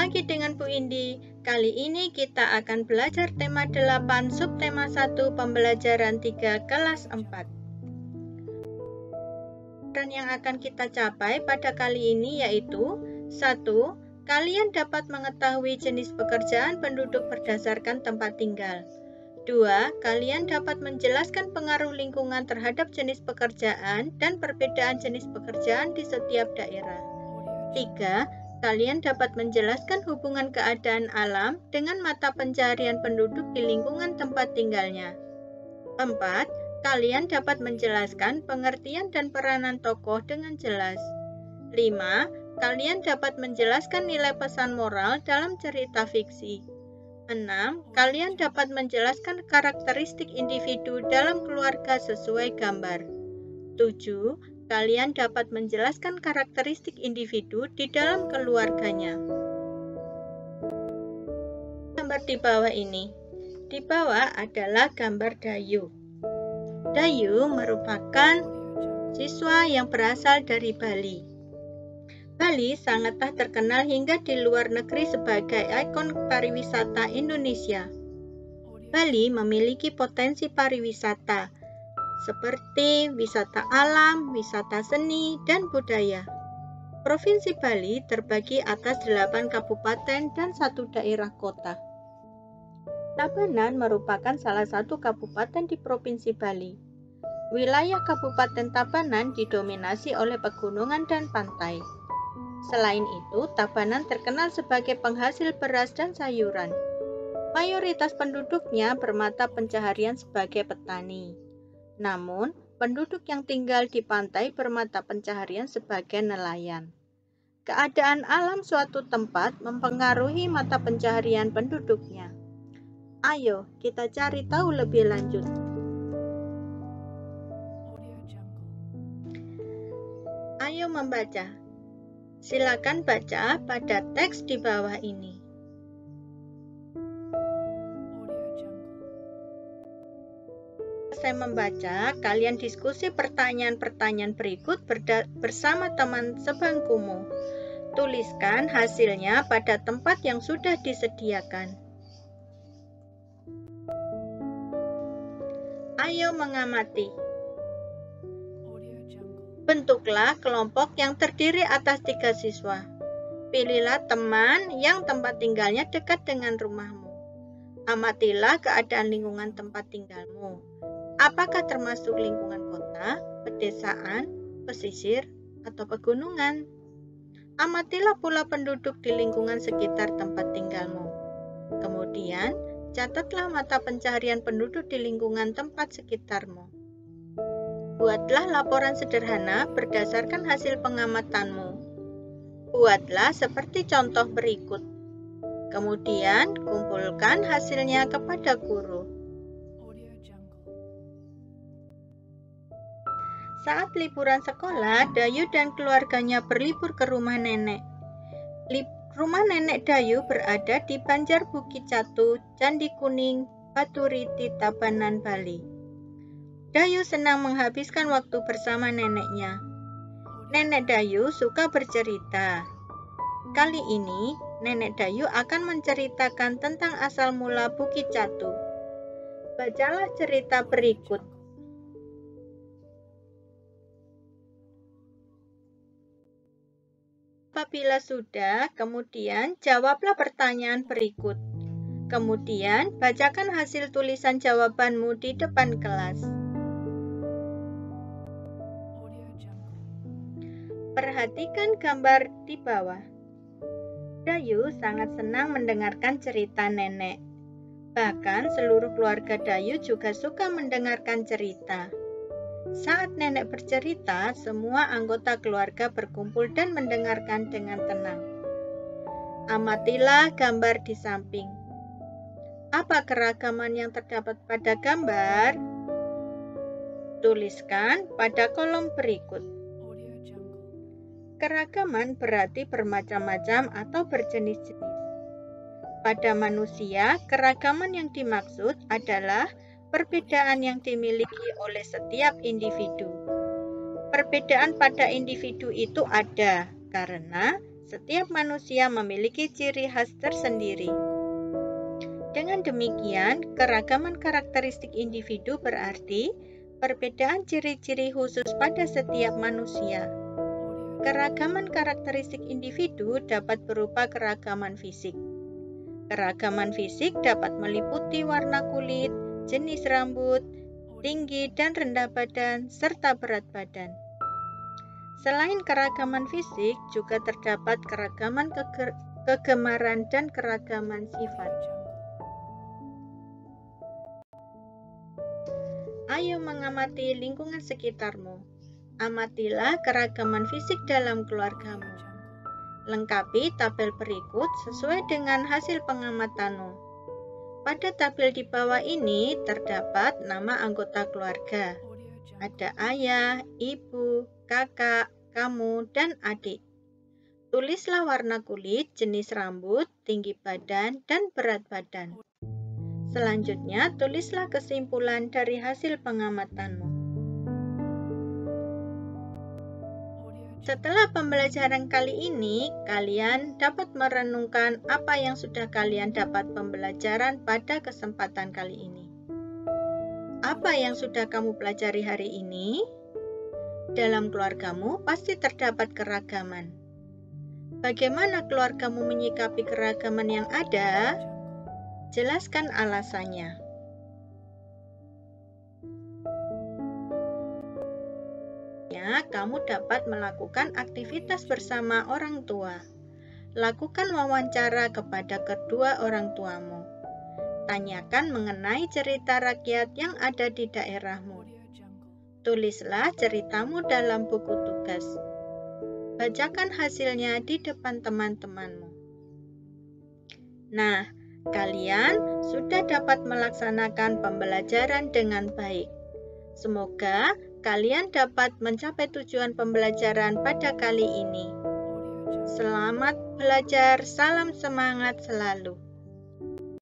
lagi dengan Bu Indi. Kali ini kita akan belajar tema 8, subtema 1, pembelajaran 3, kelas 4. Dan yang akan kita capai pada kali ini yaitu 1. Kalian dapat mengetahui jenis pekerjaan penduduk berdasarkan tempat tinggal. 2. Kalian dapat menjelaskan pengaruh lingkungan terhadap jenis pekerjaan dan perbedaan jenis pekerjaan di setiap daerah. 3. Kalian dapat menjelaskan hubungan keadaan alam dengan mata pencaharian penduduk di lingkungan tempat tinggalnya. 4. Kalian dapat menjelaskan pengertian dan peranan tokoh dengan jelas. 5. Kalian dapat menjelaskan nilai pesan moral dalam cerita fiksi. 6. Kalian dapat menjelaskan karakteristik individu dalam keluarga sesuai gambar. 7. Kalian dapat menjelaskan karakteristik individu di dalam keluarganya. Gambar di bawah ini. Di bawah adalah gambar Dayu. Dayu merupakan siswa yang berasal dari Bali. Bali sangatlah terkenal hingga di luar negeri sebagai ikon pariwisata Indonesia. Bali memiliki potensi pariwisata seperti wisata alam, wisata seni, dan budaya. Provinsi Bali terbagi atas 8 kabupaten dan 1 daerah kota. Tabanan merupakan salah satu kabupaten di Provinsi Bali. Wilayah Kabupaten Tabanan didominasi oleh pegunungan dan pantai. Selain itu, Tabanan terkenal sebagai penghasil beras dan sayuran. Mayoritas penduduknya bermata pencaharian sebagai petani. Namun, penduduk yang tinggal di pantai bermata pencaharian sebagai nelayan. Keadaan alam suatu tempat mempengaruhi mata pencaharian penduduknya. Ayo, kita cari tahu lebih lanjut. Ayo membaca. Silakan baca pada teks di bawah ini. Saya membaca, kalian diskusi pertanyaan-pertanyaan berikut bersama teman sebangkumu. Tuliskan hasilnya pada tempat yang sudah disediakan. Ayo mengamati. Bentuklah kelompok yang terdiri atas 3 siswa. Pilihlah teman yang tempat tinggalnya dekat dengan rumahmu. Amatilah keadaan lingkungan tempat tinggalmu. Apakah termasuk lingkungan kota, pedesaan, pesisir, atau pegunungan? Amatilah pula penduduk di lingkungan sekitar tempat tinggalmu. Kemudian, catatlah mata pencaharian penduduk di lingkungan tempat sekitarmu. Buatlah laporan sederhana berdasarkan hasil pengamatanmu. Buatlah seperti contoh berikut. Kemudian, kumpulkan hasilnya kepada guru. Saat liburan sekolah, Dayu dan keluarganya berlibur ke rumah nenek. Rumah nenek Dayu berada di Banjar Bukit Catu, Candi Kuning, Baturiti, Tabanan, Bali. Dayu senang menghabiskan waktu bersama neneknya. Nenek Dayu suka bercerita. Kali ini, nenek Dayu akan menceritakan tentang asal mula Bukit Catu. Bacalah cerita berikut. Apabila sudah, kemudian jawablah pertanyaan berikut. Kemudian, bacakan hasil tulisan jawabanmu di depan kelas. Perhatikan gambar di bawah. Dayu sangat senang mendengarkan cerita nenek. Bahkan seluruh keluarga Dayu juga suka mendengarkan cerita. Saat nenek bercerita, semua anggota keluarga berkumpul dan mendengarkan dengan tenang. Amatilah gambar di samping. Apa keragaman yang terdapat pada gambar? Tuliskan pada kolom berikut. Keragaman berarti bermacam-macam atau berjenis-jenis. Pada manusia, keragaman yang dimaksud adalah perbedaan yang dimiliki oleh setiap individu. Perbedaan pada individu itu ada karena Setiap manusia memiliki ciri khas tersendiri. Dengan demikian, keragaman karakteristik individu berarti perbedaan ciri-ciri khusus pada setiap manusia. Keragaman karakteristik individu dapat berupa keragaman fisik. Keragaman fisik dapat meliputi warna kulit, jenis rambut, tinggi dan rendah badan, serta berat badan. Selain keragaman fisik, juga terdapat keragaman kegemaran dan keragaman sifat. Ayo mengamati lingkungan sekitarmu. Amatilah keragaman fisik dalam keluargamu. Lengkapi tabel berikut sesuai dengan hasil pengamatanmu. Pada tabel di bawah ini terdapat nama anggota keluarga. Ada ayah, ibu, kakak, kamu, dan adik. Tulislah warna kulit, jenis rambut, tinggi badan, dan berat badan. Selanjutnya, tulislah kesimpulan dari hasil pengamatanmu. Setelah pembelajaran kali ini, kalian dapat merenungkan apa yang sudah kalian dapat pembelajaran pada kesempatan kali ini. Apa yang sudah kamu pelajari hari ini? Dalam keluargamu pasti terdapat keragaman. Bagaimana keluargamu menyikapi keragaman yang ada? Jelaskan alasannya. Kamu dapat melakukan aktivitas bersama orang tua. Lakukan wawancara kepada kedua orang tuamu. Tanyakan mengenai cerita rakyat yang ada di daerahmu. Tulislah ceritamu dalam buku tugas. Bacakan hasilnya di depan teman-temanmu. Nah, kalian sudah dapat melaksanakan pembelajaran dengan baik. Semoga kalian dapat mencapai tujuan pembelajaran pada kali ini. Selamat belajar, salam semangat selalu.